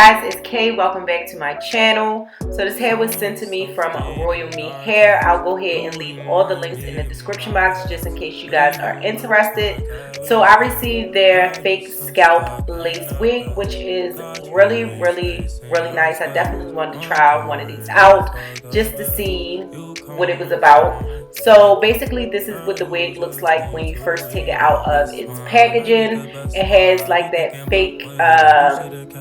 guys, it's Kay. Welcome back to my channel. So this hair was sent to me from RoyalMe Hair. I'll go ahead and leave all the links in the description box just in case you guys are interested. So I received their fake scalp lace wig, which is really nice. I definitely wanted to try one of these out just to see what it was about. So basically this is what the wig looks like when you first take it out of its packaging. It has like that fake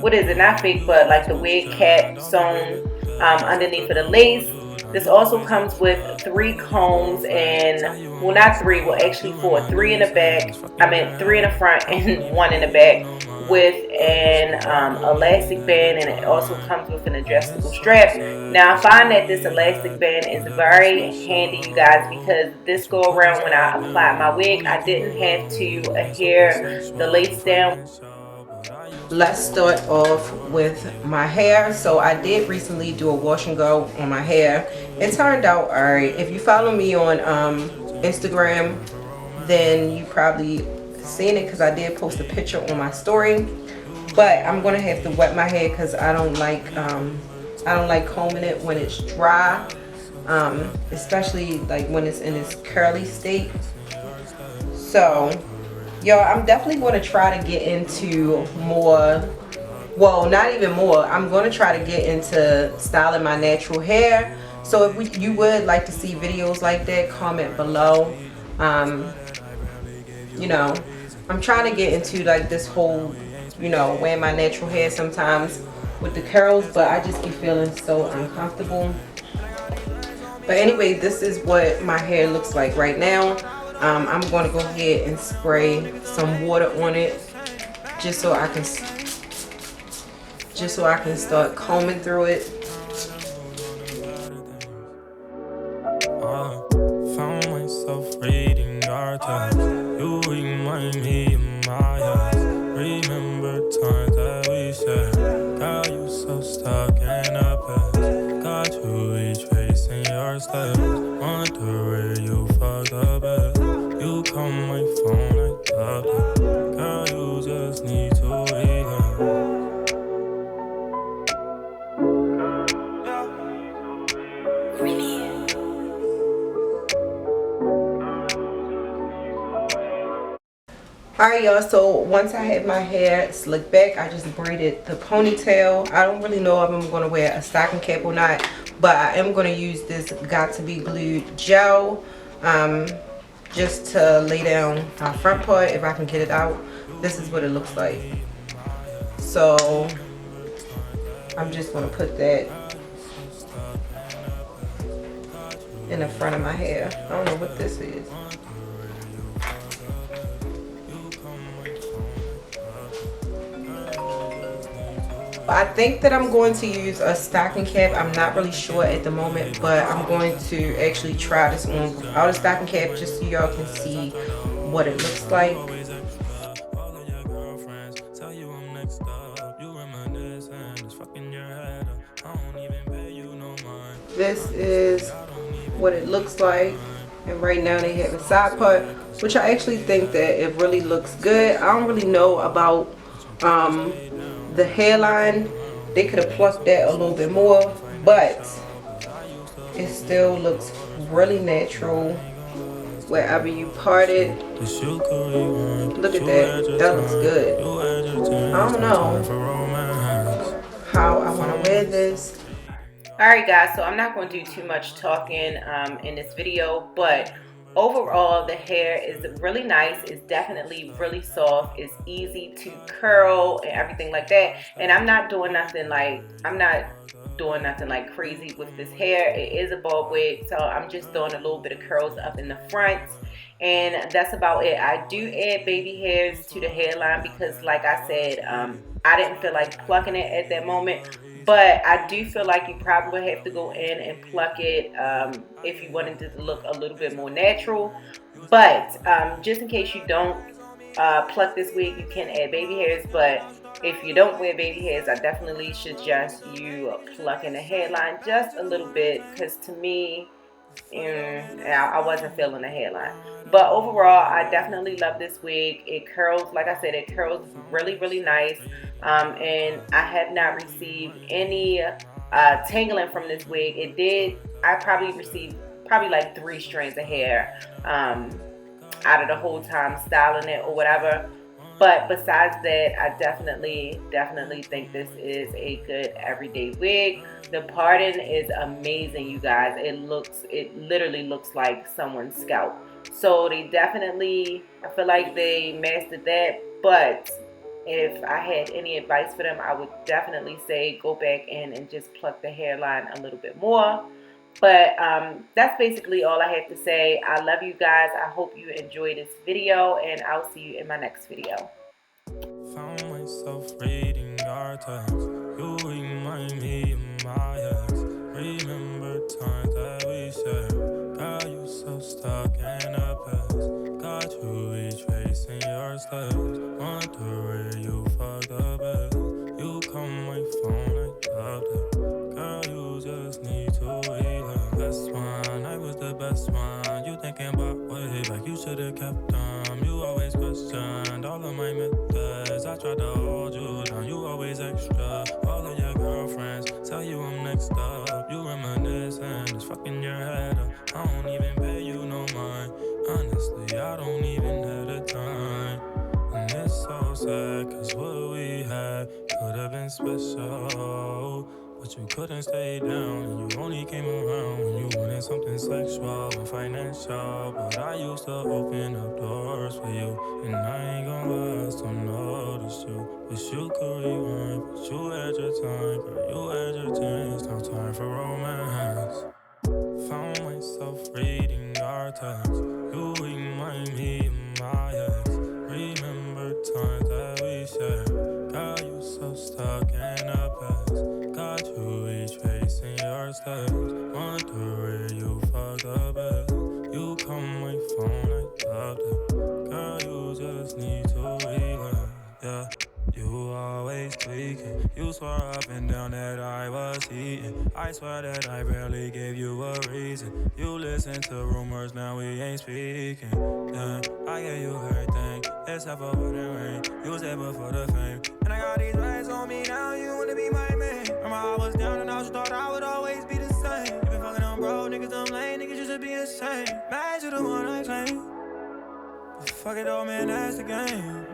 what is it, not fake, but like the wig cap sewn underneath of the lace. This also comes with 3 combs and, well, not 3, well actually 4, 3 in the back, 3 in the front and 1 in the back, with an elastic band, and it also comes with an adjustable strap. Now I find that this elastic band is very handy, you guys, because this go around when I applied my wig, I didn't have to adhere the lace down. Let's start off with my hair. So I did recently do a wash and go on my hair. It turned out alright. If you follow me on Instagram, then you probably seen it because I did post a picture on my story. But I'm gonna have to wet my hair because I don't like combing it when it's dry, especially like when it's in its curly state. So y'all, I'm definitely going to try to get into more, well, not even more, I'm going to try to get into styling my natural hair. So if you would like to see videos like that, comment below. You know, I'm trying to get into like this whole, you know, wearing my natural hair sometimes with the curls, but I just be feeling so uncomfortable. But anyway, this is what my hair looks like right now. I'm going to go ahead and spray some water on it just so I can start combing through it. Found myself reading your text. You remind me of my ex. Remember times that we shared. Got you so stuck in a past. Got you retracing your steps. Wonder where you fucked up at. You call my phone, I doubt it. Girl, you just need to relearn. Alright y'all, so once I had my hair slicked back, I just braided the ponytail. I don't really know if I'm going to wear a stocking cap or not, but I am going to use this Got To Be Glued gel just to lay down my front part if I can get it out. This is what it looks like. So I'm just going to put that in the front of my hair. I don't know what this is. I think that I'm going to use a stocking cap. I'm not really sure at the moment, but I'm going to actually try this on without a stocking cap just so y'all can see what it looks like. This is what it looks like, and right now they have a side part, which I actually think that it really looks good. I don't really know about the hairline. They could have plucked that a little bit more, but it still looks really natural wherever you part it. Look at that, that looks good. I don't know how I want to wear this. Alright guys, so I'm not going to do too much talking in this video, but overall the hair is really nice. It's definitely really soft. It's easy to curl and everything like that. And I'm not doing nothing like crazy with this hair. It is a bob wig, so I'm just doing a little bit of curls up in the front, and that's about it. I do add baby hairs to the hairline because, like I said, I didn't feel like plucking it at that moment. But I do feel like you probably have to go in and pluck it if you wanted it to look a little bit more natural. But just in case you don't pluck this wig, you can add baby hairs. But if you don't wear baby hairs, I definitely suggest you plucking the hairline just a little bit, because to me, I wasn't feeling the hairline. But overall, I definitely love this wig. It curls, like I said, it curls really, really nice. And I have not received any tangling from this wig. It did, I probably received probably like 3 strands of hair out of the whole time styling it or whatever. But besides that, I definitely think this is a good everyday wig. The parting is amazing, you guys. It literally looks like someone's scalp. So they definitely, I feel like they mastered that. But if I had any advice for them, I would definitely say go back in and just pluck the hairline a little bit more. But that's basically all I have to say. I love you guys. I hope you enjoyed this video, and I'll see you in my next video. Found myself reading our text. You remind me of my ex. Remember times that we shared. Got you so stuck in the past. Got you retracing your steps. Wonder where you fucked up at. You call my phone, I loved it. Girl, you just need to relax. Best one, I was the best one. You thinking about way back, you should've kept them. You always questioned all of my methods. I tried to hold you down, you always extra. All of your girlfriends tell you I'm next up. You reminisce and it's fucking your head up. I don't even pay you no mind. Honestly, I don't even have the time. And it's so sad, cause what we had could've been special. But you couldn't stay down, and you only came around when you wanted something sexual and financial. But I used to open up doors for you, and I ain't gonna lie, I still noticed you. Wish you could rewind, but you had your time, girl, you had your chance. No time for romance. Found myself reading our text. You remind me of my ex. Remember times that we shared. Got you so stuck in the past. Got you retracing your steps. Wonder where you fucked up at. You call my phone, I loved it. Girl, you just need to relax, yeah. You always tweaking. You swore up and down that I was eating. I swear that I barely gave you a reason. You listen to rumors, now we ain't speaking. Yeah, I gave you everything except for wedding ring. You said before the fame, and I got these rings on me now. You wanna be my man? Remember I was down and I just thought I would always be the same. You been fucking on bro, niggas dumb lame, niggas just be insane. Mad you the one I claim. Fuck it all, man, that's the game.